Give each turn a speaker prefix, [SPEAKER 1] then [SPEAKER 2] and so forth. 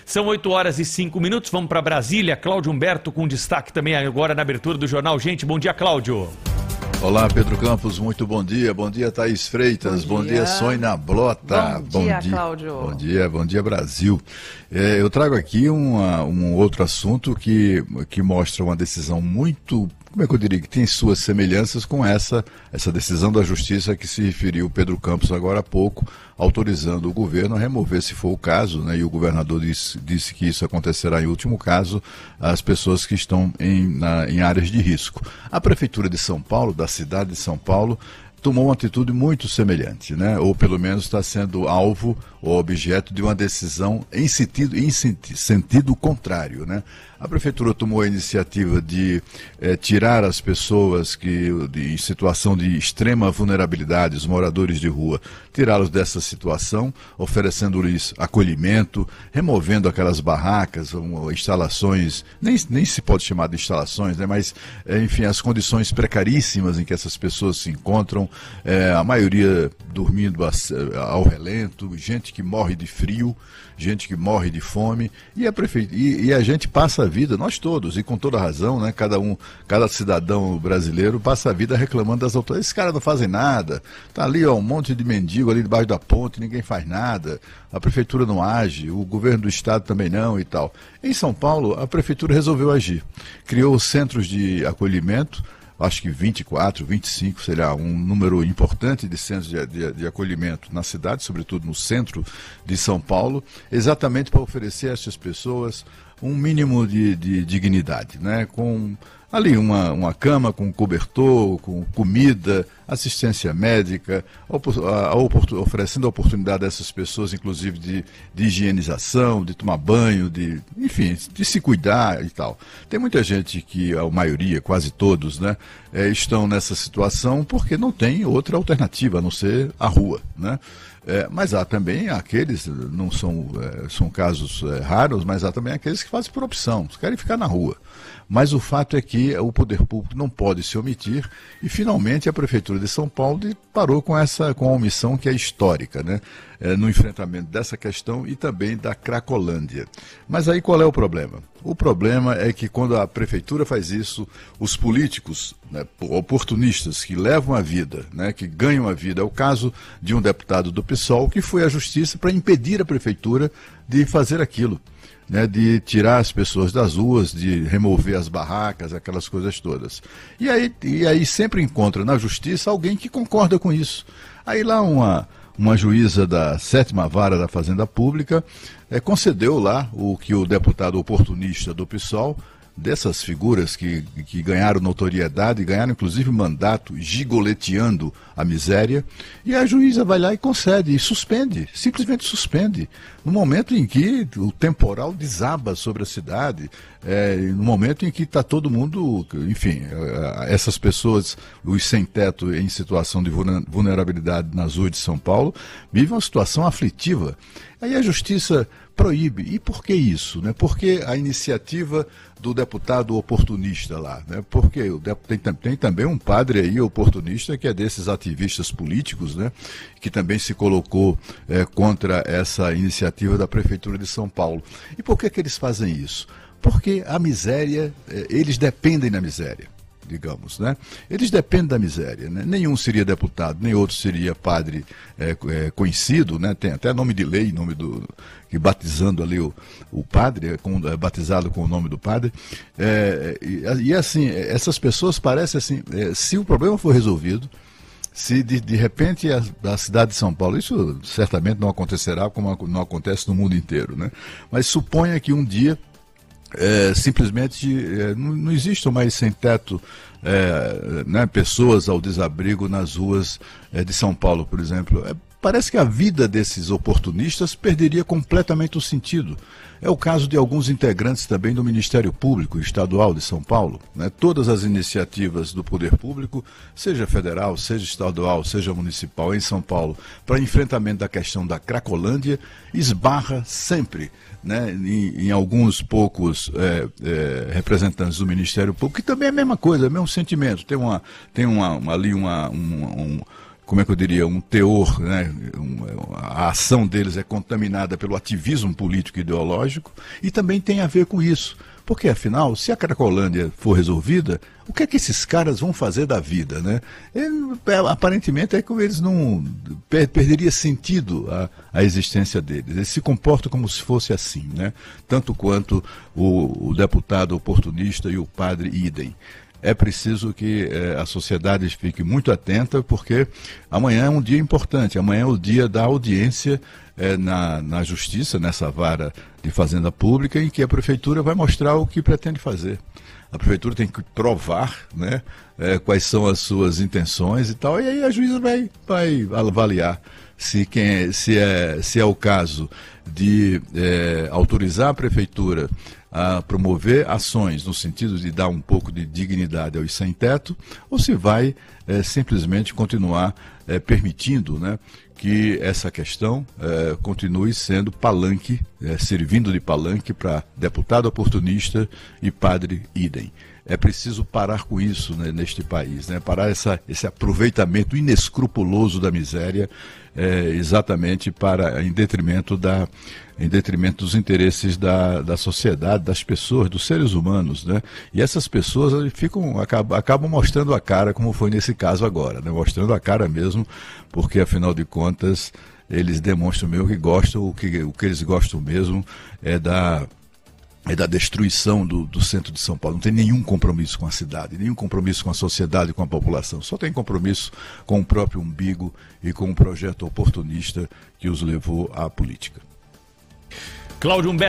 [SPEAKER 1] São 8h05. Vamos para Brasília. Cláudio Humberto com destaque também agora na abertura do jornal. Gente, bom dia, Cláudio.
[SPEAKER 2] Olá, Pedro Campos, muito bom dia. Bom dia, Thaís Freitas. Bom dia, Sônia Blota.
[SPEAKER 3] Bom dia, Cláudio.
[SPEAKER 2] Bom dia, Brasil. Eu trago aqui um outro assunto que mostra uma decisão muito, como é que eu diria, que tem suas semelhanças com essa decisão da Justiça que se referiu Pedro Campos agora há pouco, autorizando o governo a remover, se for o caso, né, e o governador disse que isso acontecerá em último caso, as pessoas que estão em áreas de risco. A Prefeitura de São Paulo, da cidade de São Paulo, tomou uma atitude muito semelhante, né? Ou pelo menos está sendo alvo ou objeto de uma decisão em sentido contrário, né? A Prefeitura tomou a iniciativa de tirar as pessoas em situação de extrema vulnerabilidade, os moradores de rua, tirá-los dessa situação, oferecendo-lhes acolhimento, removendo aquelas barracas, instalações, nem se pode chamar de instalações, né? Mas, enfim, as condições precaríssimas em que essas pessoas se encontram, a maioria dormindo ao relento, gente que morre de frio, gente que morre de fome, e a gente passa a vida, nós todos, e com toda razão, né? Cada cidadão brasileiro passa a vida reclamando das autoridades. Esses caras não fazem nada, tá ali um monte de mendigo ali debaixo da ponte, ninguém faz nada, a prefeitura não age, o governo do estado também não e tal. Em São Paulo, a prefeitura resolveu agir, criou centros de acolhimento, acho que 24, 25, sei lá, um número importante de centros de acolhimento na cidade, sobretudo no centro de São Paulo, exatamente para oferecer a essas pessoas um mínimo de dignidade, né? Com ali uma cama com cobertor, com comida, assistência médica, oferecendo a oportunidade a essas pessoas, inclusive, de higienização, de tomar banho, enfim, de se cuidar e tal. Tem muita gente que, a maioria, quase todos, né, estão nessa situação porque não tem outra alternativa a não ser a rua, né? Mas há também aqueles, não são casos raros, mas há também aqueles que fazem por opção, querem ficar na rua. Mas o fato é que o poder público não pode se omitir e, finalmente, a Prefeitura de São Paulo parou com a omissão que é histórica, né? No enfrentamento dessa questão e também da Cracolândia. Mas aí qual é o problema? O problema é que quando a Prefeitura faz isso, os políticos, né, oportunistas que levam a vida, né, que ganham a vida, é o caso de um deputado do PSOL que foi à Justiça para impedir a Prefeitura de fazer aquilo, né, de tirar as pessoas das ruas, de remover as barracas, aquelas coisas todas. E aí sempre encontra na Justiça alguém que concorda com isso. Aí lá uma juíza da 7ª Vara da Fazenda Pública concedeu lá o que o deputado oportunista do PSOL, dessas figuras que ganharam notoriedade, ganharam inclusive mandato gigoleteando a miséria, e a juíza vai lá e concede, e suspende, simplesmente suspende, no momento em que o temporal desaba sobre a cidade, no momento em que está todo mundo, enfim, essas pessoas, os sem-teto em situação de vulnerabilidade nas ruas de São Paulo, vivem uma situação aflitiva. Aí a Justiça proíbe. E por que isso? Né? Por que a iniciativa do deputado oportunista lá? Né? Porque tem também um padre aí oportunista que é desses ativistas políticos, né? Que também se colocou contra essa iniciativa da Prefeitura de São Paulo. E por que eles fazem isso? Porque a miséria, eles dependem da miséria, digamos, né? Eles dependem da miséria, né? Nenhum seria deputado, nem outro seria padre conhecido, né? Tem até nome de lei, que batizando ali o padre, batizado com o nome do padre. E assim, essas pessoas parecem assim, se o problema for resolvido, se de repente a cidade de São Paulo, isso certamente não acontecerá como não acontece no mundo inteiro, né? Mas suponha que um dia simplesmente não existam mais sem teto, né, pessoas ao desabrigo nas ruas de São Paulo, por exemplo. Parece que a vida desses oportunistas perderia completamente o sentido. É o caso de alguns integrantes também do Ministério Público Estadual de São Paulo, né? Todas as iniciativas do poder público, seja federal, seja estadual, seja municipal, em São Paulo, para enfrentamento da questão da Cracolândia, esbarra sempre, né, em alguns poucos representantes do Ministério Público, que também é a mesma coisa, é o mesmo sentimento. Tem ali como é que eu diria, um teor, né? A ação deles é contaminada pelo ativismo político e ideológico, e também tem a ver com isso. Porque, afinal, se a Cracolândia for resolvida, o que é que esses caras vão fazer da vida, né? Aparentemente é que eles não... perderia sentido a existência deles. Eles se comportam como se fosse assim, né? Tanto quanto o deputado oportunista e o padre idem. É preciso que a sociedade fique muito atenta, porque amanhã é um dia importante. Amanhã é o dia da audiência na Justiça, nessa vara de Fazenda Pública, em que a Prefeitura vai mostrar o que pretende fazer. A Prefeitura tem que provar, né, quais são as suas intenções e tal, e aí a juíza vai avaliar se é o caso de autorizar a Prefeitura a promover ações no sentido de dar um pouco de dignidade aos sem-teto, ou se vai simplesmente continuar permitindo, né, que essa questão continue sendo palanque, servindo de palanque para deputado oportunista e padre idem. É preciso parar com isso, né, neste país, né, parar esse aproveitamento inescrupuloso da miséria, exatamente em detrimento dos interesses da sociedade, das pessoas, dos seres humanos, né? E essas pessoas acabam mostrando a cara, como foi nesse caso agora, né? Mostrando a cara mesmo, porque afinal de contas eles demonstram mesmo que gostam, o que eles gostam mesmo é da destruição do centro de São Paulo. Não tem nenhum compromisso com a cidade, nenhum compromisso com a sociedade, com a população. Só tem compromisso com o próprio umbigo e com o projeto oportunista que os levou à política.
[SPEAKER 1] Cláudio Humberto.